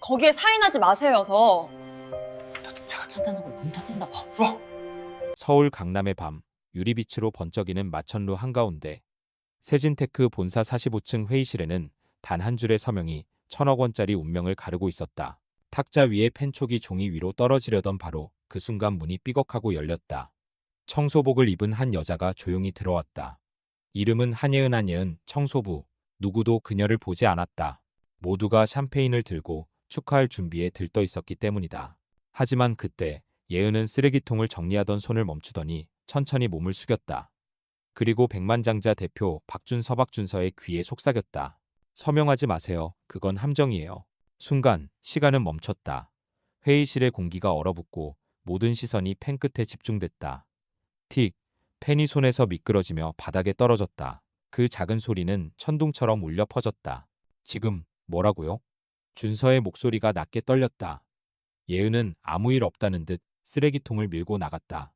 거기에 사인하지 마세요서. 차가 차단하고 문 닫힌다 봐. 와. 서울 강남의 밤, 유리빛으로 번쩍이는 마천루 한가운데 세진테크 본사 45층 회의실에는 단 한 줄의 서명이 1,000억 원짜리 운명을 가르고 있었다. 탁자 위에 펜촉이 종이 위로 떨어지려던 바로 그 순간 문이 삐걱하고 열렸다. 청소복을 입은 한 여자가 조용히 들어왔다. 이름은 한예은, 청소부. 누구도 그녀를 보지 않았다. 모두가 샴페인을 들고 축하할 준비에 들떠 있었기 때문이다. 하지만 그때 예은은 쓰레기통을 정리하던 손을 멈추더니 천천히 몸을 숙였다. 그리고 백만장자 대표 박준서의 귀에 속삭였다. 서명하지 마세요. 그건 함정이에요. 순간 시간은 멈췄다. 회의실의 공기가 얼어붙고 모든 시선이 펜 끝에 집중됐다. 틱, 펜이 손에서 미끄러지며 바닥에 떨어졌다. 그 작은 소리는 천둥처럼 울려 퍼졌다. 지금 뭐라고요? 준서의 목소리가 낮게 떨렸다. 예은은 아무 일 없다는 듯 쓰레기통을 밀고 나갔다.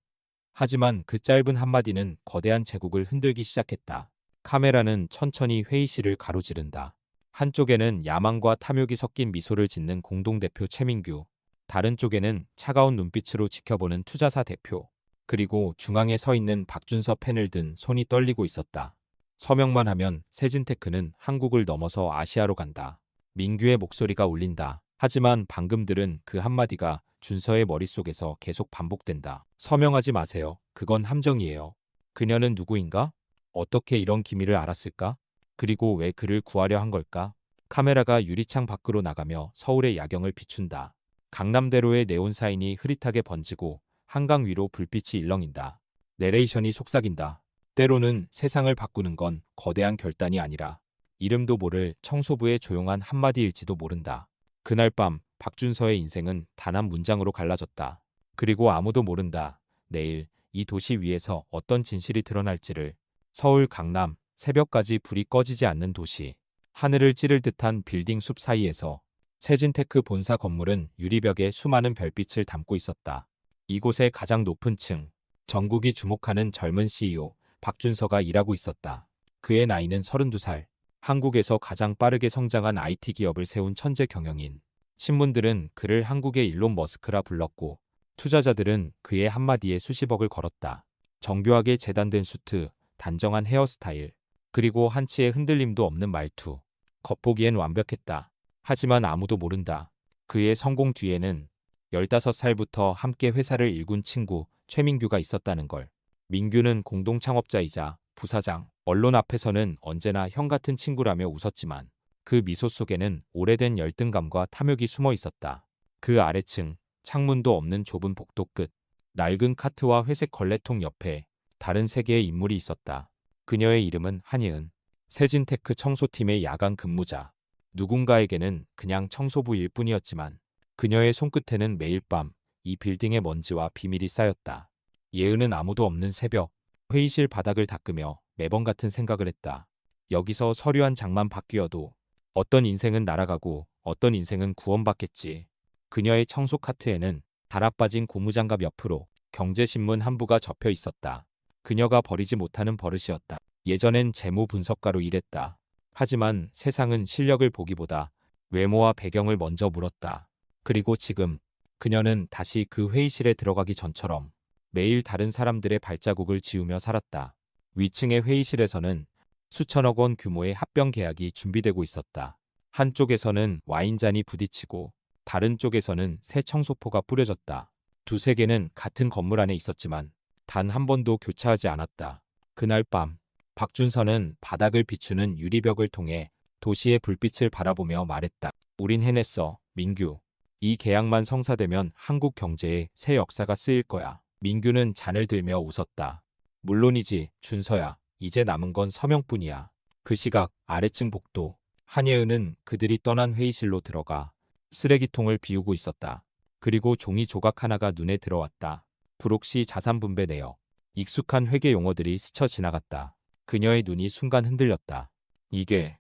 하지만 그 짧은 한마디는 거대한 제국을 흔들기 시작했다. 카메라는 천천히 회의실을 가로지른다. 한쪽에는 야망과 탐욕이 섞인 미소를 짓는 공동대표 최민규, 다른 쪽에는 차가운 눈빛으로 지켜보는 투자사 대표, 그리고 중앙에 서 있는 박준서 펜을 든 손이 떨리고 있었다. 서명만 하면 세진테크는 한국을 넘어서 아시아로 간다. 민규의 목소리가 울린다. 하지만 방금 들은 그 한마디가 준서의 머릿속에서 계속 반복된다. 서명하지 마세요. 그건 함정이에요. 그녀는 누구인가? 어떻게 이런 기밀을 알았을까? 그리고 왜 그를 구하려 한 걸까? 카메라가 유리창 밖으로 나가며 서울의 야경을 비춘다. 강남대로의 네온 사인이 흐릿하게 번지고 한강 위로 불빛이 일렁인다. 내레이션이 속삭인다. 때로는 세상을 바꾸는 건 거대한 결단이 아니라 이름도 모를 청소부의 조용한 한마디일지도 모른다. 그날 밤 박준서의 인생은 단 한 문장으로 갈라졌다. 그리고 아무도 모른다. 내일 이 도시 위에서 어떤 진실이 드러날지를. 서울 강남, 새벽까지 불이 꺼지지 않는 도시. 하늘을 찌를 듯한 빌딩 숲 사이에서 세진테크 본사 건물은 유리벽에 수많은 별빛을 담고 있었다. 이곳의 가장 높은 층, 전국이 주목하는 젊은 CEO 박준서가 일하고 있었다. 그의 나이는 32살. 한국에서 가장 빠르게 성장한 IT 기업을 세운 천재 경영인. 신문들은 그를 한국의 일론 머스크라 불렀고 투자자들은 그의 한마디에 수십억을 걸었다. 정교하게 재단된 수트, 단정한 헤어스타일, 그리고 한치의 흔들림도 없는 말투. 겉보기엔 완벽했다. 하지만 아무도 모른다. 그의 성공 뒤에는 15살부터 함께 회사를 일군 친구 최민규가 있었다는 걸. 민규는 공동 창업자이자 부사장, 언론 앞에서는 언제나 형 같은 친구라며 웃었지만 그 미소 속에는 오래된 열등감과 탐욕이 숨어 있었다. 그 아래층, 창문도 없는 좁은 복도 끝, 낡은 카트와 회색 걸레통 옆에 다른 세계의 인물이 있었다. 그녀의 이름은 한예은, 세진테크 청소팀의 야간 근무자. 누군가에게는 그냥 청소부일 뿐이었지만 그녀의 손끝에는 매일 밤 이 빌딩의 먼지와 비밀이 쌓였다. 예은은 아무도 없는 새벽, 회의실 바닥을 닦으며 매번 같은 생각을 했다. 여기서 서류 한 장만 바뀌어도 어떤 인생은 날아가고 어떤 인생은 구원받겠지. 그녀의 청소 카트에는 달아빠진 고무장갑 옆으로 경제신문 한 부가 접혀 있었다. 그녀가 버리지 못하는 버릇이었다. 예전엔 재무 분석가로 일했다. 하지만 세상은 실력을 보기보다 외모와 배경을 먼저 물었다. 그리고 지금 그녀는 다시 그 회의실에 들어가기 전처럼 매일 다른 사람들의 발자국을 지우며 살았다. 위층의 회의실에서는 수천억 원 규모의 합병 계약이 준비되고 있었다. 한쪽에서는 와인잔이 부딪히고 다른 쪽에서는 새 청소포가 뿌려졌다. 두세 개는 같은 건물 안에 있었지만 단 한 번도 교차하지 않았다. 그날 밤 박준서는 바닥을 비추는 유리벽을 통해 도시의 불빛을 바라보며 말했다. 우린 해냈어, 민규. 이 계약만 성사되면 한국 경제에 새 역사가 쓰일 거야. 민규는 잔을 들며 웃었다. 물론이지, 준서야. 이제 남은 건 서명뿐이야. 그 시각 아래층 복도, 한예은은 그들이 떠난 회의실로 들어가 쓰레기통을 비우고 있었다. 그리고 종이 조각 하나가 눈에 들어왔다. 불옥시 자산분배 내역. 익숙한 회계 용어들이 스쳐 지나갔다. 그녀의 눈이 순간 흔들렸다. 이게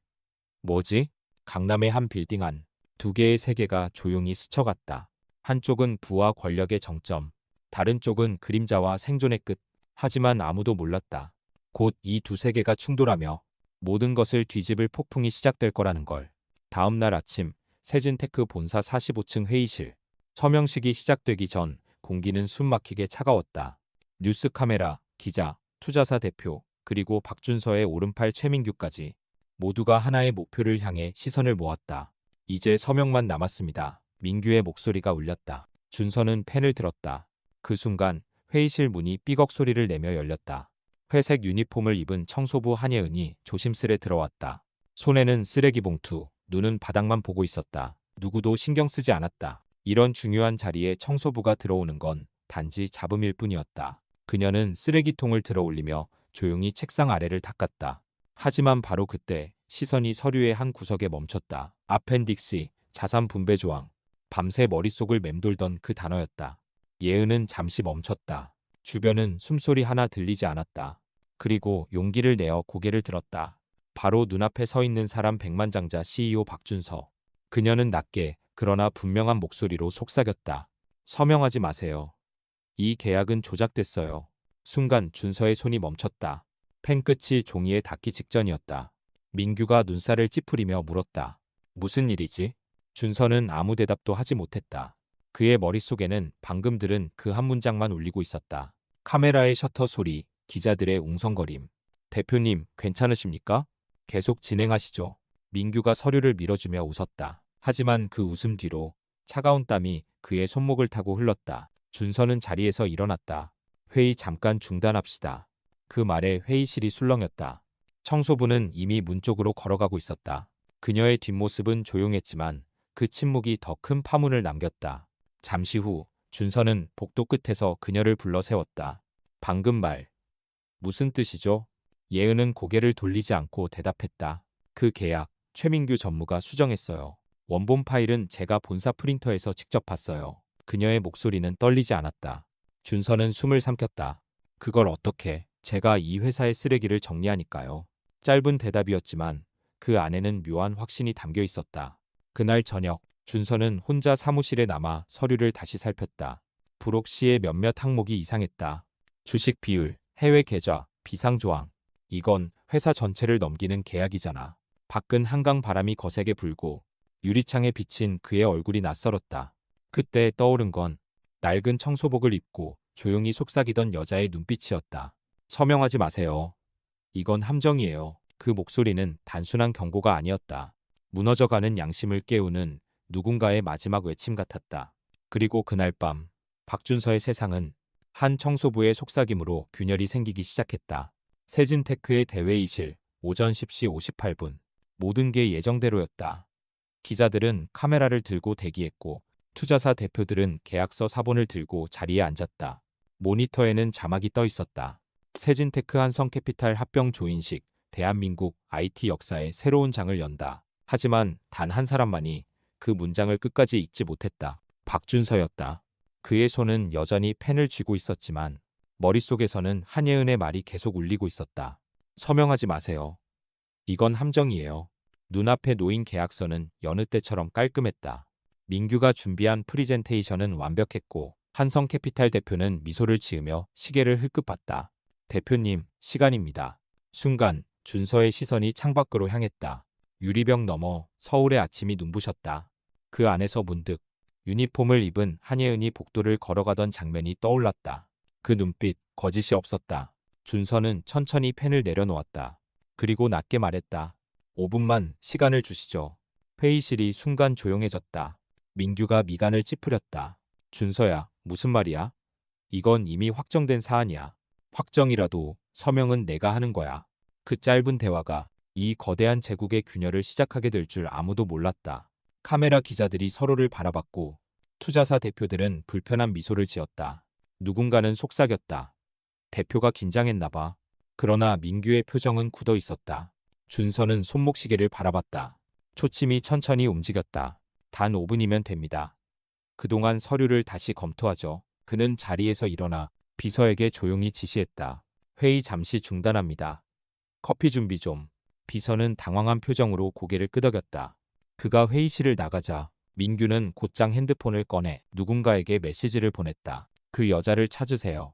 뭐지? 강남의 한 빌딩 안. 두 개의 세계가 조용히 스쳐갔다. 한쪽은 부와 권력의 정점, 다른 쪽은 그림자와 생존의 끝. 하지만 아무도 몰랐다. 곧 이 두 세계가 충돌하며 모든 것을 뒤집을 폭풍이 시작될 거라는 걸. 다음 날 아침 세진테크 본사 45층 회의실. 서명식이 시작되기 전 공기는 숨막히게 차가웠다. 뉴스 카메라, 기자, 투자사 대표, 그리고 박준서의 오른팔 최민규까지 모두가 하나의 목표를 향해 시선을 모았다. 이제 서명만 남았습니다. 민규의 목소리가 울렸다. 준서는 펜을 들었다. 그 순간 회의실 문이 삐걱 소리를 내며 열렸다. 회색 유니폼을 입은 청소부 한예은이 조심스레 들어왔다. 손에는 쓰레기 봉투, 눈은 바닥만 보고 있었다. 누구도 신경 쓰지 않았다. 이런 중요한 자리에 청소부가 들어오는 건 단지 잡음일 뿐이었다. 그녀는 쓰레기통을 들어 올리며 조용히 책상 아래를 닦았다. 하지만 바로 그때 시선이 서류의 한 구석에 멈췄다. 아펜딕시, 자산 분배 조항. 밤새 머릿속을 맴돌던 그 단어였다. 예은은 잠시 멈췄다. 주변은 숨소리 하나 들리지 않았다. 그리고 용기를 내어 고개를 들었다. 바로 눈앞에 서 있는 사람 백만장자 CEO 박준서. 그녀는 낮게 그러나 분명한 목소리로 속삭였다. 서명하지 마세요. 이 계약은 조작됐어요. 순간 준서의 손이 멈췄다. 펜 끝이 종이에 닿기 직전이었다. 민규가 눈살을 찌푸리며 물었다. 무슨 일이지? 준서는 아무 대답도 하지 못했다. 그의 머릿속에는 방금 들은 그 한 문장만 울리고 있었다. 카메라의 셔터 소리, 기자들의 웅성거림. 대표님, 괜찮으십니까? 계속 진행하시죠. 민규가 서류를 밀어주며 웃었다. 하지만 그 웃음 뒤로 차가운 땀이 그의 손목을 타고 흘렀다. 준서는 자리에서 일어났다. 회의 잠깐 중단합시다. 그 말에 회의실이 술렁였다. 청소부는 이미 문 쪽으로 걸어가고 있었다. 그녀의 뒷모습은 조용했지만 그 침묵이 더 큰 파문을 남겼다. 잠시 후 준서는 복도 끝에서 그녀를 불러 세웠다. 방금 말, 무슨 뜻이죠? 예은은 고개를 돌리지 않고 대답했다. 그 계약, 최민규 전무가 수정했어요. 원본 파일은 제가 본사 프린터에서 직접 봤어요. 그녀의 목소리는 떨리지 않았다. 준서는 숨을 삼켰다. 그걸 어떻게, 제가 이 회사의 쓰레기를 정리하니까요. 짧은 대답이었지만 그 안에는 묘한 확신이 담겨 있었다. 그날 저녁, 준서는 혼자 사무실에 남아 서류를 다시 살폈다. 불옥 씨의 몇몇 항목이 이상했다. 주식 비율, 해외 계좌, 비상 조항. 이건 회사 전체를 넘기는 계약이잖아. 밖은 한강 바람이 거세게 불고 유리창에 비친 그의 얼굴이 낯설었다. 그때 떠오른 건 낡은 청소복을 입고 조용히 속삭이던 여자의 눈빛이었다. 서명하지 마세요. 이건 함정이에요. 그 목소리는 단순한 경고가 아니었다. 무너져가는 양심을 깨우는 누군가의 마지막 외침 같았다. 그리고 그날 밤, 박준서의 세상은 한 청소부의 속삭임으로 균열이 생기기 시작했다. 세진테크의 대회의실, 오전 10시 58분. 모든 게 예정대로였다. 기자들은 카메라를 들고 대기했고, 투자사 대표들은 계약서 사본을 들고 자리에 앉았다. 모니터에는 자막이 떠 있었다. 세진테크 한성캐피탈 합병 조인식, 대한민국 IT 역사의 새로운 장을 연다. 하지만 단 한 사람만이 그 문장을 끝까지 읽지 못했다. 박준서였다. 그의 손은 여전히 펜을 쥐고 있었지만 머릿속에서는 한예은의 말이 계속 울리고 있었다. 서명하지 마세요. 이건 함정이에요. 눈앞에 놓인 계약서는 여느 때처럼 깔끔했다. 민규가 준비한 프리젠테이션은 완벽했고 한성캐피탈 대표는 미소를 지으며 시계를 흘끗 봤다. 대표님, 시간입니다. 순간 준서의 시선이 창밖으로 향했다. 유리병 너머 서울의 아침이 눈부셨다. 그 안에서 문득 유니폼을 입은 한예은이 복도를 걸어가던 장면이 떠올랐다. 그 눈빛, 거짓이 없었다. 준서는 천천히 펜을 내려놓았다. 그리고 낮게 말했다. 5분만 시간을 주시죠. 회의실이 순간 조용해졌다. 민규가 미간을 찌푸렸다. 준서야, 무슨 말이야? 이건 이미 확정된 사안이야. 확정이라도 서명은 내가 하는 거야. 그 짧은 대화가 이 거대한 제국의 균열을 시작하게 될 줄 아무도 몰랐다. 카메라 기자들이 서로를 바라봤고 투자사 대표들은 불편한 미소를 지었다. 누군가는 속삭였다. 대표가 긴장했나 봐. 그러나 민규의 표정은 굳어 있었다. 준서는 손목시계를 바라봤다. 초침이 천천히 움직였다. 단 5분이면 됩니다. 그동안 서류를 다시 검토하죠. 그는 자리에서 일어나 비서에게 조용히 지시했다. 회의 잠시 중단합니다. 커피 준비 좀. 비서는 당황한 표정으로 고개를 끄덕였다. 그가 회의실을 나가자 민규는 곧장 핸드폰을 꺼내 누군가에게 메시지를 보냈다. 그 여자를 찾으세요.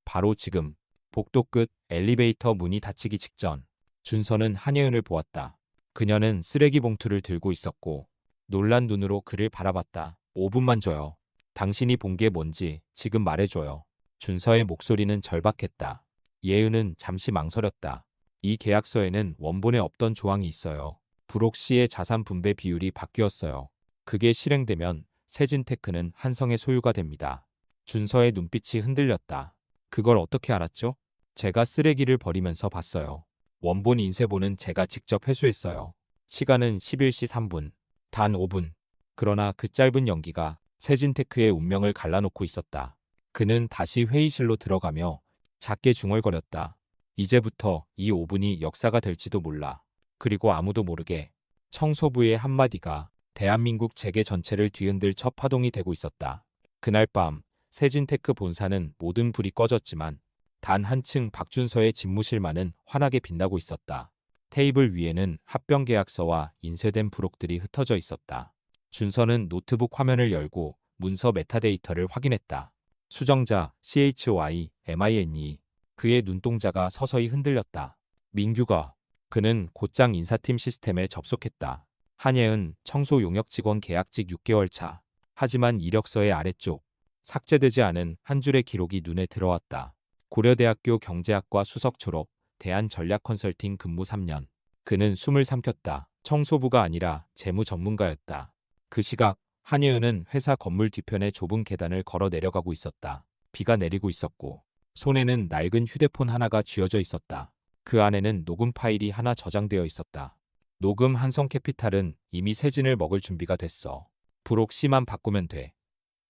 바로 지금. 복도 끝 엘리베이터 문이 닫히기 직전 준서는 한예은을 보았다. 그녀는 쓰레기 봉투를 들고 있었고 놀란 눈으로 그를 바라봤다. 5분만 줘요. 당신이 본 게 뭔지 지금 말해줘요. 준서의 목소리는 절박했다. 예은은 잠시 망설였다. 이 계약서에는 원본에 없던 조항이 있어요. 불옥 씨의 자산 분배 비율이 바뀌었어요. 그게 실행되면 세진테크는 한성의 소유가 됩니다. 준서의 눈빛이 흔들렸다. 그걸 어떻게 알았죠? 제가 쓰레기를 버리면서 봤어요. 원본 인쇄본은 제가 직접 회수했어요. 시간은 11시 3분. 단 5분. 그러나 그 짧은 연기가 세진테크의 운명을 갈라놓고 있었다. 그는 다시 회의실로 들어가며 작게 중얼거렸다. 이제부터 이 5분이 역사가 될지도 몰라. 그리고 아무도 모르게 청소부의 한마디가 대한민국 재계 전체를 뒤흔들 첫 파동이 되고 있었다. 그날 밤 세진테크 본사는 모든 불이 꺼졌지만 단 한층 박준서의 집무실만은 환하게 빛나고 있었다. 테이블 위에는 합병 계약서와 인쇄된 부록들이 흩어져 있었다. 준서는 노트북 화면을 열고 문서 메타데이터를 확인했다. 수정자 CHY MINE. 그의 눈동자가 서서히 흔들렸다. 민규가. 그는 곧장 인사팀 시스템에 접속했다. 한예은 청소 용역 직원 계약직 6개월 차. 하지만 이력서의 아래쪽 삭제되지 않은 한 줄의 기록이 눈에 들어왔다. 고려대학교 경제학과 수석 졸업, 대한전략컨설팅 근무 3년. 그는 숨을 삼켰다. 청소부가 아니라 재무 전문가였다. 그 시각 한예은은 회사 건물 뒤편의 좁은 계단을 걸어 내려가고 있었다. 비가 내리고 있었고 손에는 낡은 휴대폰 하나가 쥐어져 있었다. 그 안에는 녹음 파일이 하나 저장되어 있었다. 녹음 한성캐피탈은 이미 세진을 먹을 준비가 됐어. 불옥 씨만 바꾸면 돼.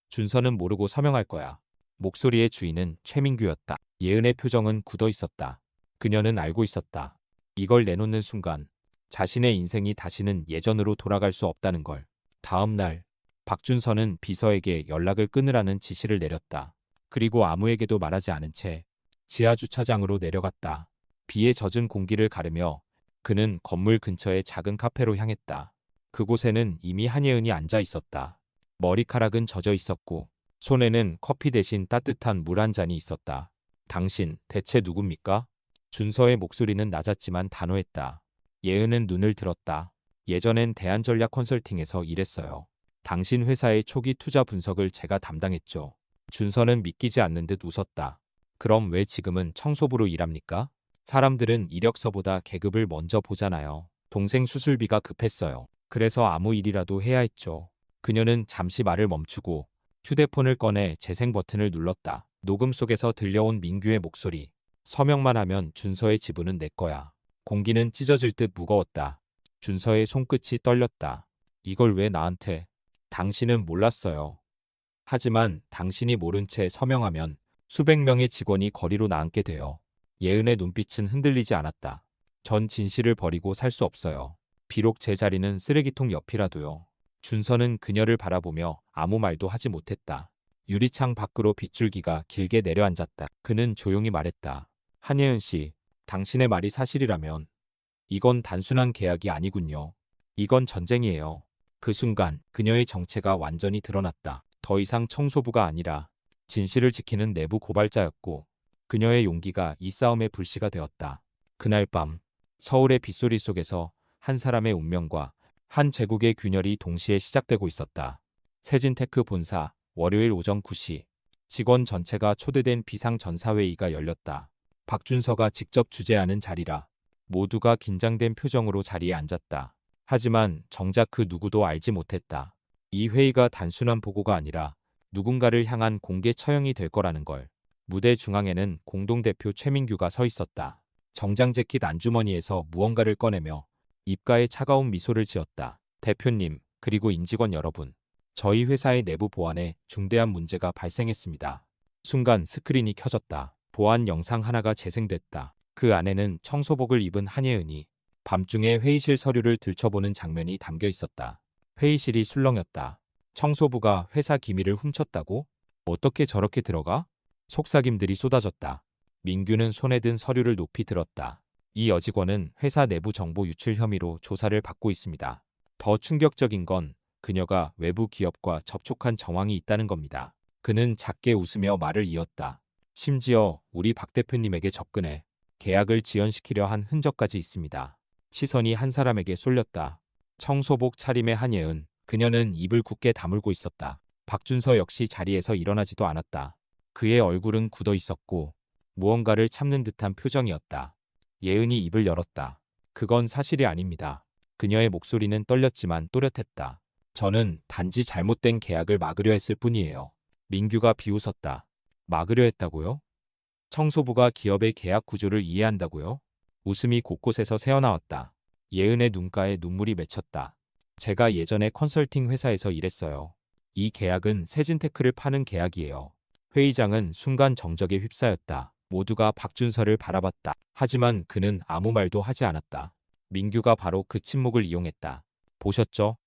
준서는 모르고 서명할 거야. 목소리의 주인은 최민규였다. 예은의 표정은 굳어 있었다. 그녀는 알고 있었다. 이걸 내놓는 순간 자신의 인생이 다시는 예전으로 돌아갈 수 없다는 걸. 다음 날 박준서는 비서에게 연락을 끊으라는 지시를 내렸다. 그리고 아무에게도 말하지 않은 채 지하주차장으로 내려갔다. 비에 젖은 공기를 가르며 그는 건물 근처의 작은 카페로 향했다. 그곳에는 이미 한예은이 앉아 있었다. 머리카락은 젖어 있었고 손에는 커피 대신 따뜻한 물 한 잔이 있었다. 당신 대체 누굽니까? 준서의 목소리는 낮았지만 단호했다. 예은은 눈을 들었다. 예전엔 대한전략 컨설팅에서 일했어요. 당신 회사의 초기 투자 분석을 제가 담당했죠. 준서는 믿기지 않는 듯 웃었다. 그럼 왜 지금은 청소부로 일합니까? 사람들은 이력서보다 계급을 먼저 보잖아요. 동생 수술비가 급했어요. 그래서 아무 일이라도 해야 했죠. 그녀는 잠시 말을 멈추고 휴대폰을 꺼내 재생 버튼을 눌렀다. 녹음 속에서 들려온 민규의 목소리. 서명만 하면 준서의 지분은 내 거야. 공기는 찢어질 듯 무거웠다. 준서의 손끝이 떨렸다. 이걸 왜 나한테? 당신은 몰랐어요. 하지만 당신이 모른 채 서명하면 수백 명의 직원이 거리로 나앉게 돼요. 예은의 눈빛은 흔들리지 않았다. 전 진실을 버리고 살 수 없어요. 비록 제 자리는 쓰레기통 옆이라도요. 준서는 그녀를 바라보며 아무 말도 하지 못했다. 유리창 밖으로 빗줄기가 길게 내려앉았다. 그는 조용히 말했다. 한예은 씨, 당신의 말이 사실이라면 이건 단순한 계약이 아니군요. 이건 전쟁이에요. 그 순간 그녀의 정체가 완전히 드러났다. 더 이상 청소부가 아니라 진실을 지키는 내부 고발자였고 그녀의 용기가 이 싸움의 불씨가 되었다. 그날 밤 서울의 빗소리 속에서 한 사람의 운명과 한 제국의 균열이 동시에 시작되고 있었다. 세진테크 본사 월요일 오전 9시 직원 전체가 초대된 비상전사회의가 열렸다. 박준서가 직접 주재하는 자리라 모두가 긴장된 표정으로 자리에 앉았다. 하지만 정작 그 누구도 알지 못했다. 이 회의가 단순한 보고가 아니라 누군가를 향한 공개 처형이 될 거라는 걸. 무대 중앙에는 공동대표 최민규가 서 있었다. 정장 재킷 안주머니에서 무언가를 꺼내며 입가에 차가운 미소를 지었다. 대표님, 그리고 임직원 여러분. 저희 회사의 내부 보안에 중대한 문제가 발생했습니다. 순간 스크린이 켜졌다. 보안 영상 하나가 재생됐다. 그 안에는 청소복을 입은 한예은이 밤중에 회의실 서류를 들춰보는 장면이 담겨 있었다. 회의실이 술렁였다. 청소부가 회사 기밀을 훔쳤다고? 어떻게 저렇게 들어가? 속삭임들이 쏟아졌다. 민규는 손에 든 서류를 높이 들었다. 이 여직원은 회사 내부 정보 유출 혐의로 조사를 받고 있습니다. 더 충격적인 건 그녀가 외부 기업과 접촉한 정황이 있다는 겁니다. 그는 작게 웃으며 말을 이었다. 심지어 우리 박 대표님에게 접근해 계약을 지연시키려 한 흔적까지 있습니다. 시선이 한 사람에게 쏠렸다. 청소복 차림의 한예은. 그녀는 입을 굳게 다물고 있었다. 박준서 역시 자리에서 일어나지도 않았다. 그의 얼굴은 굳어 있었고 무언가를 참는 듯한 표정이었다. 예은이 입을 열었다. 그건 사실이 아닙니다. 그녀의 목소리는 떨렸지만 또렷했다. 저는 단지 잘못된 계약을 막으려 했을 뿐이에요. 민규가 비웃었다. 막으려 했다고요? 청소부가 기업의 계약 구조를 이해한다고요? 웃음이 곳곳에서 새어나왔다. 예은의 눈가에 눈물이 맺혔다. 제가 예전에 컨설팅 회사에서 일했어요. 이 계약은 세진테크를 파는 계약이에요. 회의장은 순간 정적에 휩싸였다. 모두가 박준서를 바라봤다. 하지만 그는 아무 말도 하지 않았다. 민규가 바로 그 침묵을 이용했다. 보셨죠?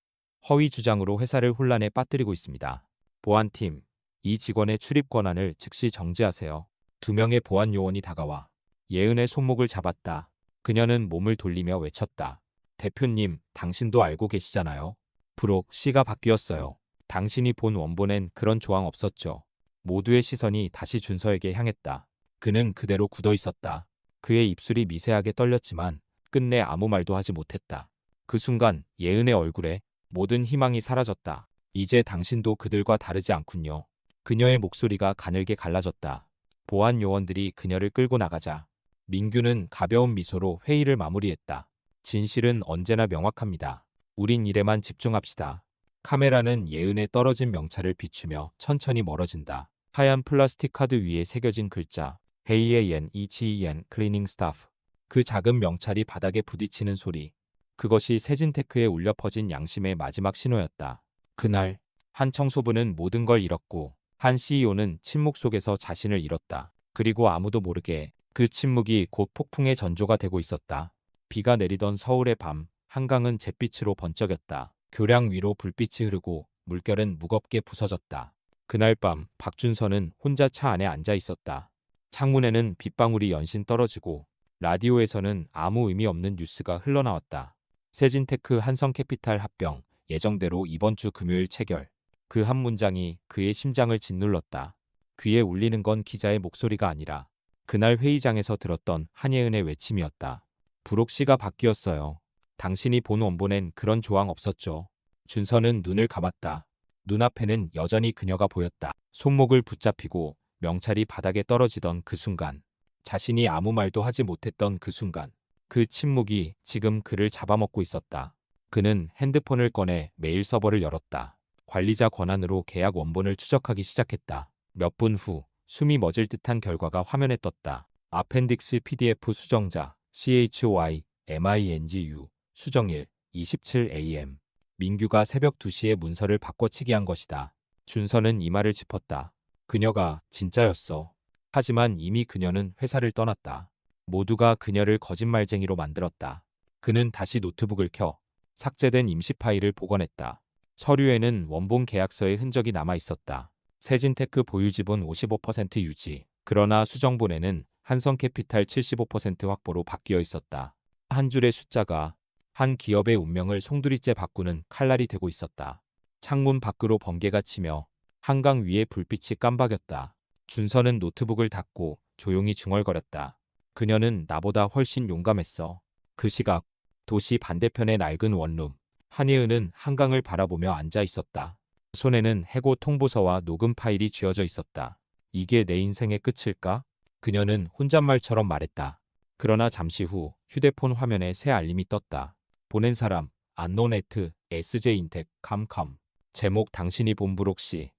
허위 주장으로 회사를 혼란에 빠뜨리고 있습니다. 보안팀, 이 직원의 출입 권한을 즉시 정지하세요. 2명의 보안 요원이 다가와 예은의 손목을 잡았다. 그녀는 몸을 돌리며 외쳤다. 대표님, 당신도 알고 계시잖아요. 브록 씨가 바뀌었어요. 당신이 본 원본엔 그런 조항 없었죠. 모두의 시선이 다시 준서에게 향했다. 그는 그대로 굳어 있었다. 그의 입술이 미세하게 떨렸지만 끝내 아무 말도 하지 못했다. 그 순간 예은의 얼굴에 모든 희망이 사라졌다. 이제 당신도 그들과 다르지 않군요. 그녀의 목소리가 가늘게 갈라졌다. 보안 요원들이 그녀를 끌고 나가자 민규는 가벼운 미소로 회의를 마무리했다. 진실은 언제나 명확합니다. 우린 일에만 집중합시다. 카메라는 예은의 떨어진 명찰을 비추며 천천히 멀어진다. 하얀 플라스틱 카드 위에 새겨진 글자 HAN ECEN 클리닝 스타프. 그 작은 명찰이 바닥에 부딪히는 소리. 그것이 세진테크에 울려 퍼진 양심의 마지막 신호였다. 그날 한 청소부는 모든 걸 잃었고 한 CEO는 침묵 속에서 자신을 잃었다. 그리고 아무도 모르게 그 침묵이 곧 폭풍의 전조가 되고 있었다. 비가 내리던 서울의 밤, 한강은 잿빛으로 번쩍였다. 교량 위로 불빛이 흐르고 물결은 무겁게 부서졌다. 그날 밤 박준서는 혼자 차 안에 앉아 있었다. 창문에는 빗방울이 연신 떨어지고 라디오에서는 아무 의미 없는 뉴스가 흘러나왔다. 세진테크 한성캐피탈 합병, 예정대로 이번 주 금요일 체결. 그 한 문장이 그의 심장을 짓눌렀다. 귀에 울리는 건 기자의 목소리가 아니라 그날 회의장에서 들었던 한예은의 외침이었다. 브록 씨가 바뀌었어요. 당신이 본 원본엔 그런 조항 없었죠. 준서는 눈을 감았다. 눈앞에는 여전히 그녀가 보였다. 손목을 붙잡히고 명찰이 바닥에 떨어지던 그 순간. 자신이 아무 말도 하지 못했던 그 순간. 그 침묵이 지금 그를 잡아먹고 있었다. 그는 핸드폰을 꺼내 메일 서버를 열었다. 관리자 권한으로 계약 원본을 추적하기 시작했다. 몇 분 후 숨이 멎을 듯한 결과가 화면에 떴다. 아펜딕스 PDF 수정자 CHY MINGU 수정일 27am. 민규가 새벽 2시에 문서를 바꿔치기 한 것이다. 준서는 이마를 짚었다. 그녀가 진짜였어. 하지만 이미 그녀는 회사를 떠났다. 모두가 그녀를 거짓말쟁이로 만들었다. 그는 다시 노트북을 켜 삭제된 임시 파일을 복원했다. 서류에는 원본 계약서의 흔적이 남아 있었다. 세진테크 보유지분 55% 유지. 그러나 수정본에는 한성캐피탈 75% 확보로 바뀌어 있었다. 한 줄의 숫자가 한 기업의 운명을 송두리째 바꾸는 칼날이 되고 있었다. 창문 밖으로 번개가 치며 한강 위에 불빛이 깜박였다. 준서는 노트북을 닫고 조용히 중얼거렸다. 그녀는 나보다 훨씬 용감했어. 그 시각 도시 반대편의 낡은 원룸. 한예은은 한강을 바라보며 앉아 있었다. 손에는 해고 통보서와 녹음 파일이 쥐어져 있었다. 이게 내 인생의 끝일까? 그녀는 혼잣말처럼 말했다. 그러나 잠시 후 휴대폰 화면에 새 알림이 떴다. 보낸 사람 안노네트 SJ인텍 캄캄. 제목 당신이 본 브록 씨.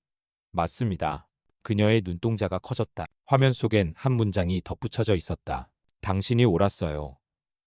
맞습니다. 그녀의 눈동자가 커졌다. 화면 속엔 한 문장이 덧붙여져 있었다. 당신이 옳았어요.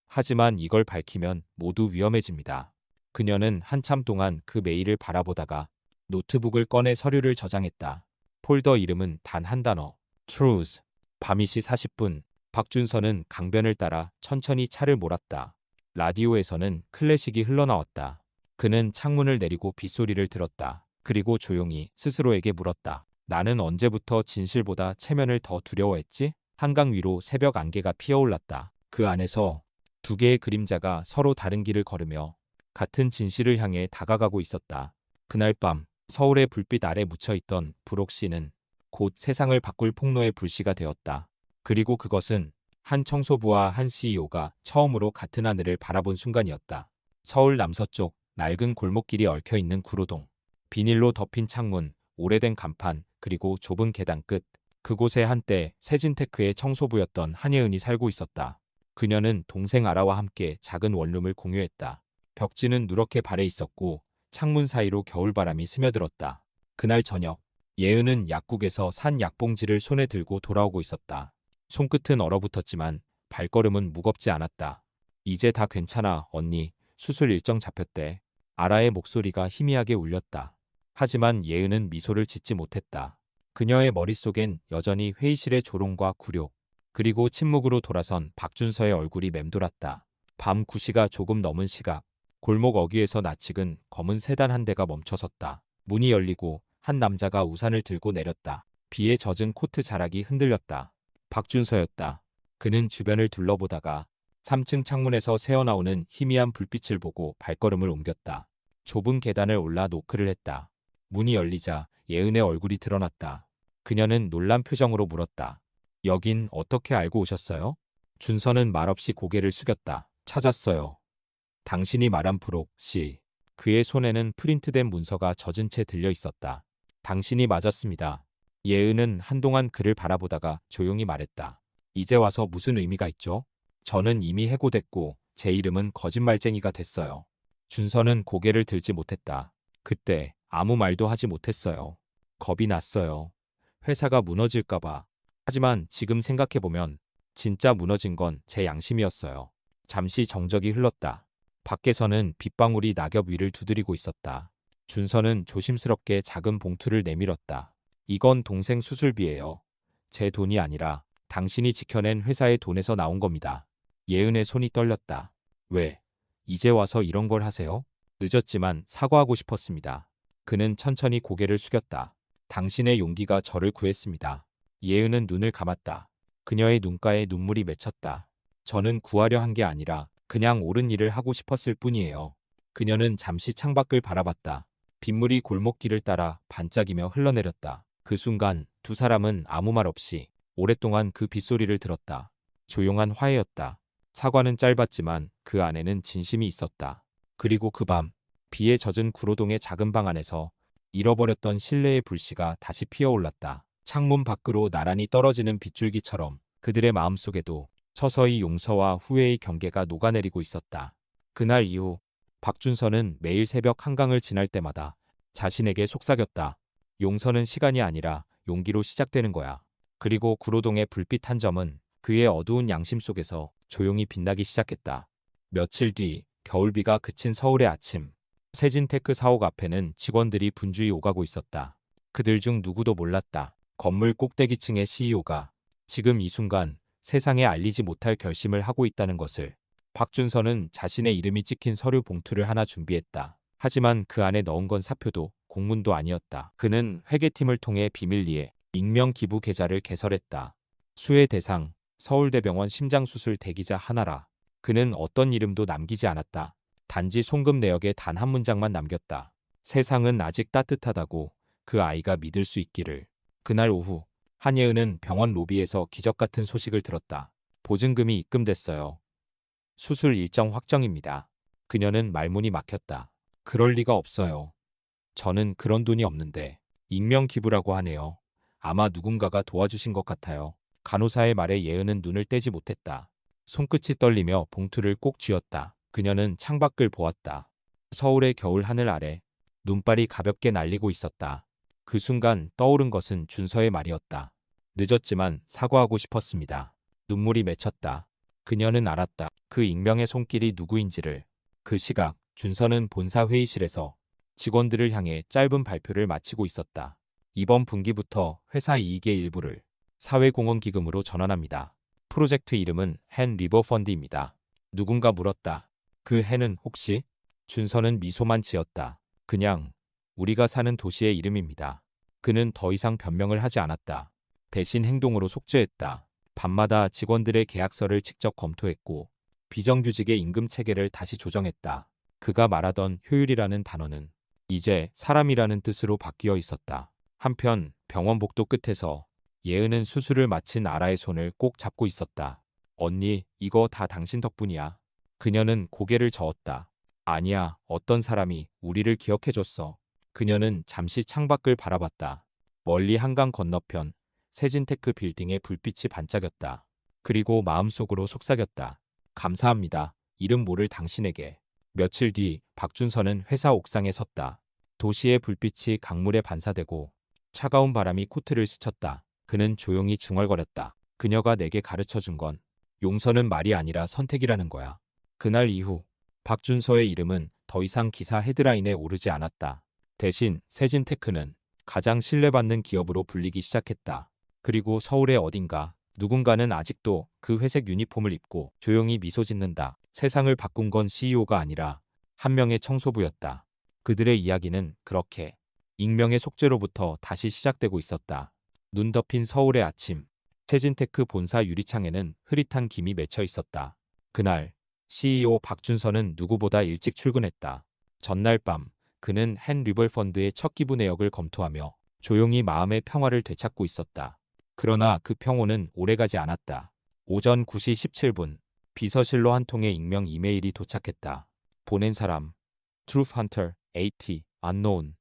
하지만 이걸 밝히면 모두 위험해집니다. 그녀는 한참 동안 그 메일을 바라보다가 노트북을 꺼내 서류를 저장했다. 폴더 이름은 단 한 단어. Truth. 밤 2시 40분. 박준서는 강변을 따라 천천히 차를 몰았다. 라디오에서는 클래식이 흘러나왔다. 그는 창문을 내리고 빗소리를 들었다. 그리고 조용히 스스로에게 물었다. 나는 언제부터 진실보다 체면을 더 두려워했지? 한강 위로 새벽 안개가 피어올랐다. 그 안에서 두 개의 그림자가 서로 다른 길을 걸으며 같은 진실을 향해 다가가고 있었다. 그날 밤 서울의 불빛 아래 묻혀있던 브록 씨는 곧 세상을 바꿀 폭로의 불씨가 되었다. 그리고 그것은 한 청소부와 한 CEO가 처음으로 같은 하늘을 바라본 순간이었다. 서울 남서쪽 낡은 골목길이 얽혀있는 구로동. 비닐로 덮인 창문, 오래된 간판, 그리고 좁은 계단 끝. 그곳에 한때 세진테크의 청소부였던 한예은이 살고 있었다. 그녀는 동생 아라와 함께 작은 원룸을 공유했다. 벽지는 누렇게 발해 있었고 창문 사이로 겨울바람이 스며들었다. 그날 저녁, 예은은 약국에서 산 약봉지를 손에 들고 돌아오고 있었다. 손끝은 얼어붙었지만 발걸음은 무겁지 않았다. 이제 다 괜찮아, 언니. 수술 일정 잡혔대. 아라의 목소리가 희미하게 울렸다. 하지만 예은은 미소를 짓지 못했다. 그녀의 머릿속엔 여전히 회의실의 조롱과 굴욕, 그리고 침묵으로 돌아선 박준서의 얼굴이 맴돌았다. 밤 9시가 조금 넘은 시각, 골목 어귀에서 낯익은 검은 세단 한 대가 멈춰섰다. 문이 열리고 한 남자가 우산을 들고 내렸다. 비에 젖은 코트 자락이 흔들렸다. 박준서였다. 그는 주변을 둘러보다가 3층 창문에서 새어나오는 희미한 불빛을 보고 발걸음을 옮겼다. 좁은 계단을 올라 노크를 했다. 문이 열리자 예은의 얼굴이 드러났다. 그녀는 놀란 표정으로 물었다. 여긴 어떻게 알고 오셨어요? 준서는 말없이 고개를 숙였다. 찾았어요. 당신이 말한 부록 씨. 그의 손에는 프린트된 문서가 젖은 채 들려 있었다. 당신이 맞았습니다. 예은은 한동안 그를 바라보다가 조용히 말했다. 이제 와서 무슨 의미가 있죠? 저는 이미 해고됐고 제 이름은 거짓말쟁이가 됐어요. 준서는 고개를 들지 못했다. 그때 아무 말도 하지 못했어요. 겁이 났어요. 회사가 무너질까봐. 하지만 지금 생각해보면 진짜 무너진 건 제 양심이었어요. 잠시 정적이 흘렀다. 밖에서는 빗방울이 낙엽 위를 두드리고 있었다. 준서는 조심스럽게 작은 봉투를 내밀었다. 이건 동생 수술비예요. 제 돈이 아니라 당신이 지켜낸 회사의 돈에서 나온 겁니다. 예은의 손이 떨렸다. 왜? 이제 와서 이런 걸 하세요? 늦었지만 사과하고 싶었습니다. 그는 천천히 고개를 숙였다. 당신의 용기가 저를 구했습니다. 예은은 눈을 감았다. 그녀의 눈가에 눈물이 맺혔다. 저는 구하려 한 게 아니라 그냥 옳은 일을 하고 싶었을 뿐이에요. 그녀는 잠시 창밖을 바라봤다. 빗물이 골목길을 따라 반짝이며 흘러내렸다. 그 순간 두 사람은 아무 말 없이 오랫동안 그 빗소리를 들었다. 조용한 화해였다. 사과는 짧았지만 그 안에는 진심이 있었다. 그리고 그 밤, 비에 젖은 구로동의 작은 방 안에서 잃어버렸던 신뢰의 불씨가 다시 피어올랐다. 창문 밖으로 나란히 떨어지는 빗줄기처럼 그들의 마음속에도 서서히 용서와 후회의 경계가 녹아내리고 있었다. 그날 이후 박준서는 매일 새벽 한강을 지날 때마다 자신에게 속삭였다. 용서는 시간이 아니라 용기로 시작되는 거야. 그리고 구로동의 불빛 한 점은 그의 어두운 양심 속에서 조용히 빛나기 시작했다. 며칠 뒤 겨울비가 그친 서울의 아침. 세진테크 사옥 앞에는 직원들이 분주히 오가고 있었다. 그들 중 누구도 몰랐다. 건물 꼭대기층의 CEO가 지금 이 순간 세상에 알리지 못할 결심을 하고 있다는 것을. 박준서는 자신의 이름이 찍힌 서류 봉투를 하나 준비했다. 하지만 그 안에 넣은 건 사표도 공문도 아니었다. 그는 회계팀을 통해 비밀리에 익명 기부 계좌를 개설했다. 수혜 대상, 서울대병원 심장수술 대기자 하나라. 그는 어떤 이름도 남기지 않았다. 단지 송금 내역에 단 한 문장만 남겼다. 세상은 아직 따뜻하다고 그 아이가 믿을 수 있기를. 그날 오후 한예은은 병원 로비에서 기적 같은 소식을 들었다. 보증금이 입금됐어요. 수술 일정 확정입니다. 그녀는 말문이 막혔다. 그럴 리가 없어요. 저는 그런 돈이 없는데. 익명 기부라고 하네요. 아마 누군가가 도와주신 것 같아요. 간호사의 말에 예은은 눈을 떼지 못했다. 손끝이 떨리며 봉투를 꼭 쥐었다. 그녀는 창밖을 보았다. 서울의 겨울 하늘 아래 눈발이 가볍게 날리고 있었다. 그 순간 떠오른 것은 준서의 말이었다. 늦었지만 사과하고 싶었습니다. 눈물이 맺혔다. 그녀는 알았다. 그 익명의 손길이 누구인지를. 그 시각 준서는 본사 회의실에서 직원들을 향해 짧은 발표를 마치고 있었다. 이번 분기부터 회사 이익의 일부를 사회공헌기금으로 전환합니다. 프로젝트 이름은 헨 리버 펀드입니다. 누군가 물었다. 그 헨은 혹시? 준서는 미소만 지었다. 그냥 우리가 사는 도시의 이름입니다. 그는 더 이상 변명을 하지 않았다. 대신 행동으로 속죄했다. 밤마다 직원들의 계약서를 직접 검토했고 비정규직의 임금 체계를 다시 조정했다. 그가 말하던 효율이라는 단어는 이제 사람이라는 뜻으로 바뀌어 있었다. 한편 병원 복도 끝에서 예은은 수술을 마친 아라의 손을 꼭 잡고 있었다. 언니, 이거 다 당신 덕분이야. 그녀는 고개를 저었다. 아니야, 어떤 사람이 우리를 기억해줬어. 그녀는 잠시 창밖을 바라봤다. 멀리 한강 건너편 세진테크 빌딩의 불빛이 반짝였다. 그리고 마음속으로 속삭였다. 감사합니다. 이름 모를 당신에게. 며칠 뒤 박준서는 회사 옥상에 섰다. 도시의 불빛이 강물에 반사되고 차가운 바람이 코트를 스쳤다. 그는 조용히 중얼거렸다. 그녀가 내게 가르쳐준 건 용서는 말이 아니라 선택이라는 거야. 그날 이후 박준서의 이름은 더 이상 기사 헤드라인에 오르지 않았다. 대신 세진테크는 가장 신뢰받는 기업으로 불리기 시작했다. 그리고 서울의 어딘가 누군가는 아직도 그 회색 유니폼을 입고 조용히 미소 짓는다. 세상을 바꾼 건 CEO가 아니라 한 명의 청소부였다. 그들의 이야기는 그렇게 익명의 속죄로부터 다시 시작되고 있었다. 눈 덮인 서울의 아침. 세진테크 본사 유리창에는 흐릿한 김이 맺혀 있었다. 그날 CEO 박준서는 누구보다 일찍 출근했다. 전날 밤 그는 헨 리벌 펀드의 첫 기부 내역을 검토하며 조용히 마음의 평화를 되찾고 있었다. 그러나 그 평온은 오래가지 않았다. 오전 9시 17분 비서실로 한 통의 익명 이메일이 도착했다. 보낸 사람 Truth Hunter AT Unknown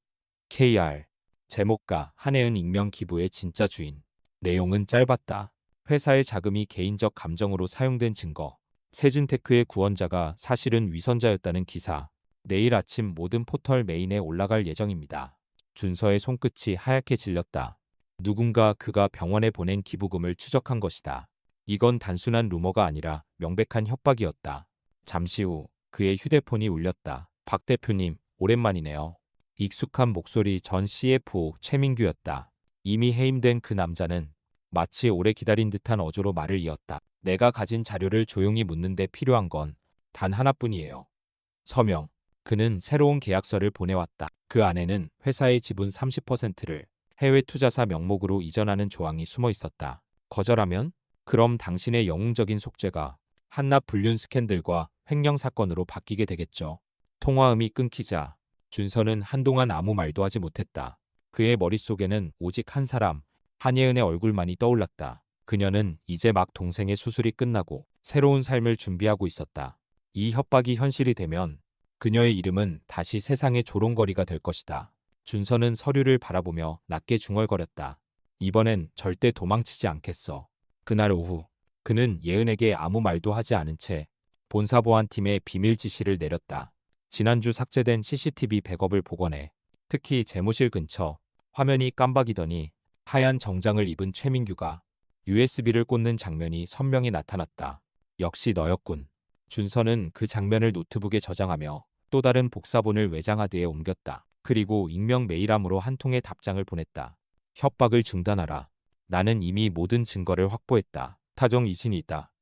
KR 제목가 한혜은 익명 기부의 진짜 주인. 내용은 짧았다. 회사의 자금이 개인적 감정으로 사용된 증거. 세진테크의 구원자가 사실은 위선자였다는 기사. 내일 아침 모든 포털 메인에 올라갈 예정입니다. 준서의 손끝이 하얗게 질렸다. 누군가 그가 병원에 보낸 기부금을 추적한 것이다. 이건 단순한 루머가 아니라 명백한 협박이었다. 잠시 후 그의 휴대폰이 울렸다. 박 대표님, 오랜만이네요. 익숙한 목소리 전 CFO 최민규였다. 이미 해임된 그 남자는 마치 오래 기다린 듯한 어조로 말을 이었다. 내가 가진 자료를 조용히 묻는데 필요한 건 단 하나뿐이에요. 서명. 그는 새로운 계약서를 보내왔다. 그 안에는 회사의 지분 30%를 해외 투자사 명목으로 이전하는 조항이 숨어 있었다. 거절하면? 그럼 당신의 영웅적인 속죄가 한낱 불륜 스캔들과 횡령 사건으로 바뀌게 되겠죠. 통화음이 끊기자 준서는 한동안 아무 말도 하지 못했다. 그의 머릿속에는 오직 한 사람, 한예은의 얼굴만이 떠올랐다. 그녀는 이제 막 동생의 수술이 끝나고 새로운 삶을 준비하고 있었다. 이 협박이 현실이 되면 그녀의 이름은 다시 세상의 조롱거리가 될 것이다. 준서는 서류를 바라보며 낮게 중얼거렸다. 이번엔 절대 도망치지 않겠어. 그날 오후 그는 예은에게 아무 말도 하지 않은 채 본사보안팀에 비밀 지시를 내렸다. 지난주 삭제된 CCTV 백업을 복원해 특히 재무실 근처 화면이 깜박이더니 하얀 정장을 입은 최민규가 USB를 꽂는 장면이 선명히 나타났다. 역시 너였군. 준서는 그 장면을 노트북에 저장하며 또 다른 복사본을 외장하드에 옮겼다. 그리고 익명 메일함으로 한 통의 답장을 보냈다. 협박을 중단하라. 나는 이미 모든 증거를 확보했다. 타종 이진이다.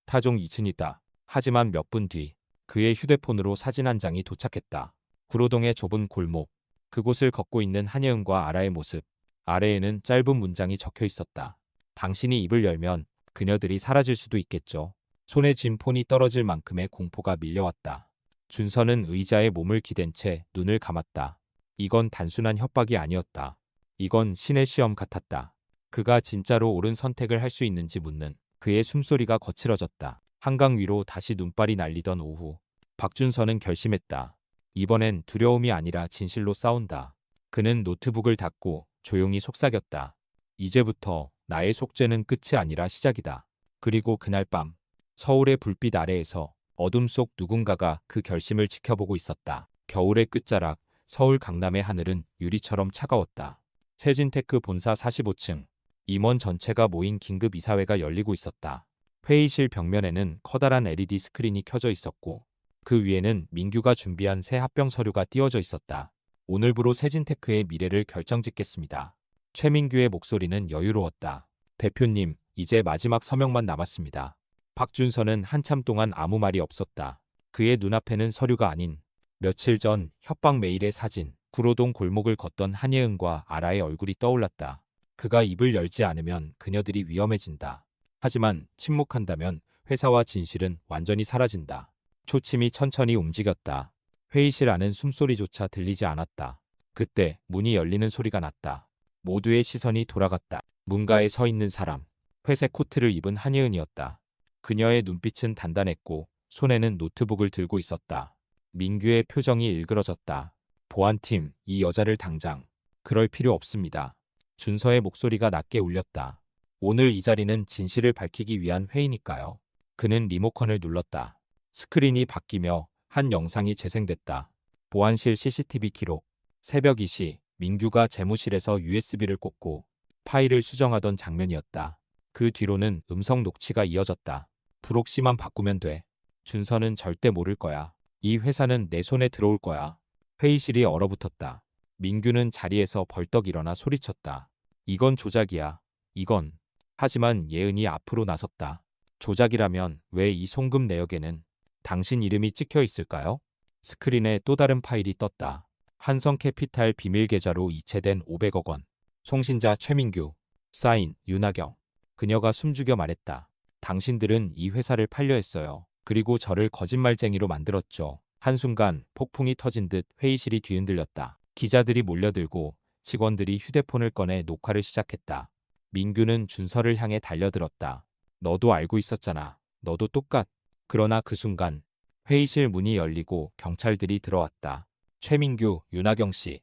타종 이진이다. 하지만 몇 분 뒤 그의 휴대폰으로 사진 한 장이 도착했다. 구로동의 좁은 골목. 그곳을 걷고 있는 한예은과 아라의 모습. 아래에는 짧은 문장이 적혀 있었다. 당신이 입을 열면 그녀들이 사라질 수도 있겠죠. 손에 쥔 폰이 떨어질 만큼의 공포가 밀려왔다. 준서는 의자에 몸을 기댄 채 눈을 감았다. 이건 단순한 협박이 아니었다. 이건 신의 시험 같았다. 그가 진짜로 옳은 선택을 할 수 있는지 묻는 그의 숨소리가 거칠어졌다. 한강 위로 다시 눈발이 날리던 오후. 박준서는 결심했다. 이번엔 두려움이 아니라 진실로 싸운다. 그는 노트북을 닫고 조용히 속삭였다. 이제부터 나의 속죄는 끝이 아니라 시작이다. 그리고 그날 밤 서울의 불빛 아래에서 어둠 속 누군가가 그 결심을 지켜보고 있었다. 겨울의 끝자락 서울 강남의 하늘은 유리처럼 차가웠다. 세진테크 본사 45층 임원 전체가 모인 긴급 이사회가 열리고 있었다. 회의실 벽면에는 커다란 LED 스크린이 켜져 있었고 그 위에는 민규가 준비한 새 합병 서류가 띄워져 있었다. 오늘부로 세진테크의 미래를 결정짓겠습니다. 최민규의 목소리는 여유로웠다. 대표님, 이제 마지막 서명만 남았습니다. 박준서는 한참 동안 아무 말이 없었다. 그의 눈앞에는 서류가 아닌 며칠 전 협박 메일의 사진, 구로동 골목을 걷던 한예은과 아라의 얼굴이 떠올랐다. 그가 입을 열지 않으면 그녀들이 위험해진다. 하지만 침묵한다면 회사와 진실은 완전히 사라진다. 초침이 천천히 움직였다. 회의실 안은 숨소리조차 들리지 않았다. 그때 문이 열리는 소리가 났다. 모두의 시선이 돌아갔다. 문가에 서 있는 사람. 회색 코트를 입은 한예은이었다. 그녀의 눈빛은 단단했고 손에는 노트북을 들고 있었다. 민규의 표정이 일그러졌다. 보안팀, 이 여자를 당장. 그럴 필요 없습니다. 준서의 목소리가 낮게 울렸다. 오늘 이 자리는 진실을 밝히기 위한 회의니까요. 그는 리모컨을 눌렀다. 스크린이 바뀌며 한 영상이 재생됐다. 보안실 CCTV 기록. 새벽 2시 민규가 재무실에서 USB를 꽂고 파일을 수정하던 장면이었다. 그 뒤로는 음성 녹취가 이어졌다. 브록시만 바꾸면 돼. 준서는 절대 모를 거야. 이 회사는 내 손에 들어올 거야. 회의실이 얼어붙었다. 민규는 자리에서 벌떡 일어나 소리쳤다. 이건 조작이야. 이건. 하지만 예은이 앞으로 나섰다. 조작이라면 왜 이 송금 내역에는 당신 이름이 찍혀 있을까요? 스크린에 또 다른 파일이 떴다. 한성캐피탈 비밀 계좌로 이체된 500억 원. 송신자 최민규. 사인 윤하경. 그녀가 숨죽여 말했다. 당신들은 이 회사를 팔려 했어요. 그리고 저를 거짓말쟁이로 만들었죠. 한순간 폭풍이 터진 듯 회의실이 뒤흔들렸다. 기자들이 몰려들고 직원들이 휴대폰을 꺼내 녹화를 시작했다. 민규는 준서를 향해 달려들었다. 너도 알고 있었잖아. 너도 똑같. 그러나 그 순간 회의실 문이 열리고 경찰들이 들어왔다. 최민규, 윤하경 씨.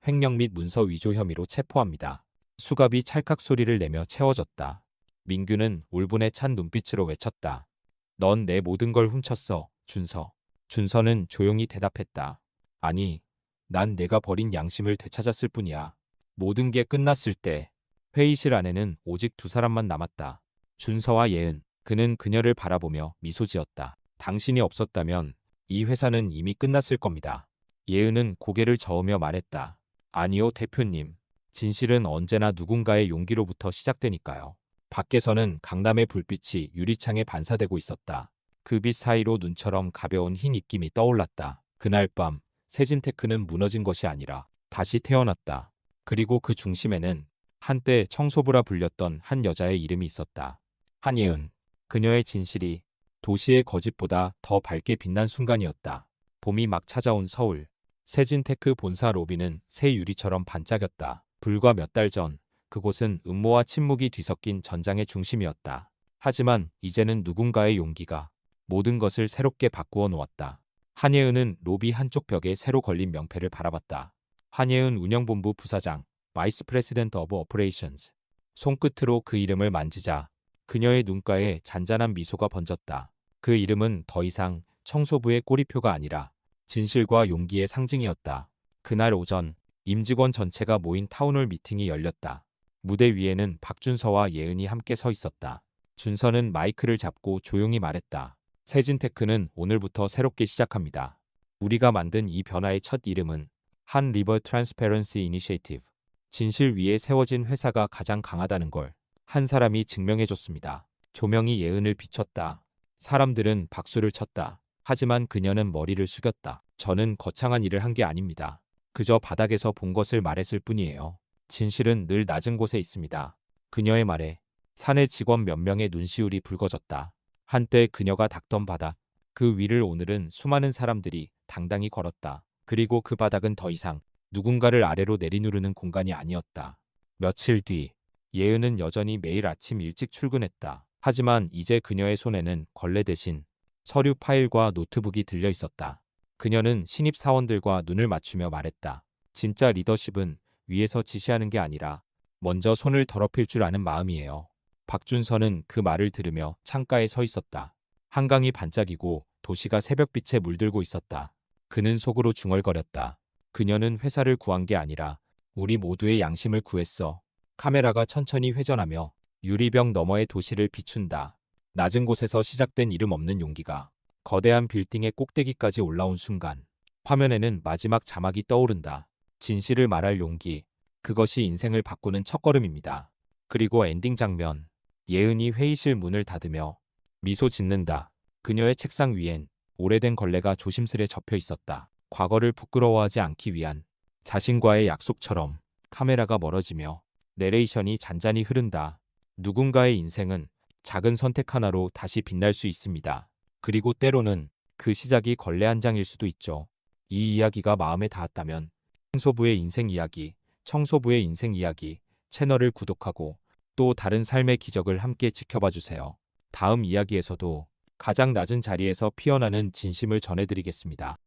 횡령 및 문서 위조 혐의로 체포합니다. 수갑이 찰칵 소리를 내며 채워졌다. 민규는 울분에 찬 눈빛으로 외쳤다. 넌 내 모든 걸 훔쳤어, 준서. 준서는 조용히 대답했다. 아니, 난 내가 버린 양심을 되찾았을 뿐이야. 모든 게 끝났을 때 회의실 안에는 오직 두 사람만 남았다. 준서와 예은. 그는 그녀를 바라보며 미소 지었다. 당신이 없었다면 이 회사는 이미 끝났을 겁니다. 예은은 고개를 저으며 말했다. 아니요, 대표님. 진실은 언제나 누군가의 용기로부터 시작되니까요. 밖에서는 강남의 불빛이 유리창에 반사되고 있었다. 그 빛 사이로 눈처럼 가벼운 흰 입김이 떠올랐다. 그날 밤 세진테크는 무너진 것이 아니라 다시 태어났다. 그리고 그 중심에는 한때 청소부라 불렸던 한 여자의 이름이 있었다. 한예은. 그녀의 진실이 도시의 거짓보다 더 밝게 빛난 순간이었다. 봄이 막 찾아온 서울. 세진테크 본사 로비는 새 유리처럼 반짝였다. 불과 몇 달 전 그곳은 음모와 침묵이 뒤섞인 전장의 중심이었다. 하지만 이제는 누군가의 용기가 모든 것을 새롭게 바꾸어 놓았다. 한예은은 로비 한쪽 벽에 새로 걸린 명패를 바라봤다. 한예은 운영본부 부사장, 바이스 프레시던트 오브 오퍼레이션즈. 손끝으로 그 이름을 만지자 그녀의 눈가에 잔잔한 미소가 번졌다. 그 이름은 더 이상 청소부의 꼬리표가 아니라 진실과 용기의 상징이었다. 그날 오전 임직원 전체가 모인 타운홀 미팅이 열렸다. 무대 위에는 박준서와 예은이 함께 서 있었다. 준서는 마이크를 잡고 조용히 말했다. 세진테크는 오늘부터 새롭게 시작합니다. 우리가 만든 이 변화의 첫 이름은 한 리버 트랜스페런시 이니시에이티브. 진실 위에 세워진 회사가 가장 강하다는 걸 한 사람이 증명해줬습니다. 조명이 예은을 비췄다. 사람들은 박수를 쳤다. 하지만 그녀는 머리를 숙였다. 저는 거창한 일을 한 게 아닙니다. 그저 바닥에서 본 것을 말했을 뿐이에요. 진실은 늘 낮은 곳에 있습니다. 그녀의 말에 사내 직원 몇 명의 눈시울이 붉어졌다. 한때 그녀가 닦던 바닥, 그 위를 오늘은 수많은 사람들이 당당히 걸었다. 그리고 그 바닥은 더 이상 누군가를 아래로 내리누르는 공간이 아니었다. 며칠 뒤, 예은은 여전히 매일 아침 일찍 출근했다. 하지만 이제 그녀의 손에는 걸레 대신 서류 파일과 노트북이 들려 있었다. 그녀는 신입 사원들과 눈을 맞추며 말했다. 진짜 리더십은 위에서 지시하는 게 아니라 먼저 손을 더럽힐 줄 아는 마음이에요. 박준서는 그 말을 들으며 창가에 서 있었다. 한강이 반짝이고 도시가 새벽빛에 물들고 있었다. 그는 속으로 중얼거렸다. 그녀는 회사를 구한 게 아니라 우리 모두의 양심을 구했어. 카메라가 천천히 회전하며 유리병 너머의 도시를 비춘다. 낮은 곳에서 시작된 이름 없는 용기가 거대한 빌딩의 꼭대기까지 올라온 순간 화면에는 마지막 자막이 떠오른다. 진실을 말할 용기. 그것이 인생을 바꾸는 첫걸음입니다. 그리고 엔딩 장면. 예은이 회의실 문을 닫으며 미소 짓는다. 그녀의 책상 위엔 오래된 걸레가 조심스레 접혀 있었다. 과거를 부끄러워하지 않기 위한 자신과의 약속처럼. 카메라가 멀어지며 내레이션이 잔잔히 흐른다. 누군가의 인생은 작은 선택 하나로 다시 빛날 수 있습니다. 그리고 때로는 그 시작이 걸레 한 장일 수도 있죠. 이 이야기가 마음에 닿았다면 청소부의 인생 이야기, 청소부의 인생 이야기 채널을 구독하고 또 다른 삶의 기적을 함께 지켜봐 주세요. 다음 이야기에서도 가장 낮은 자리에서 피어나는 진심을 전해드리겠습니다.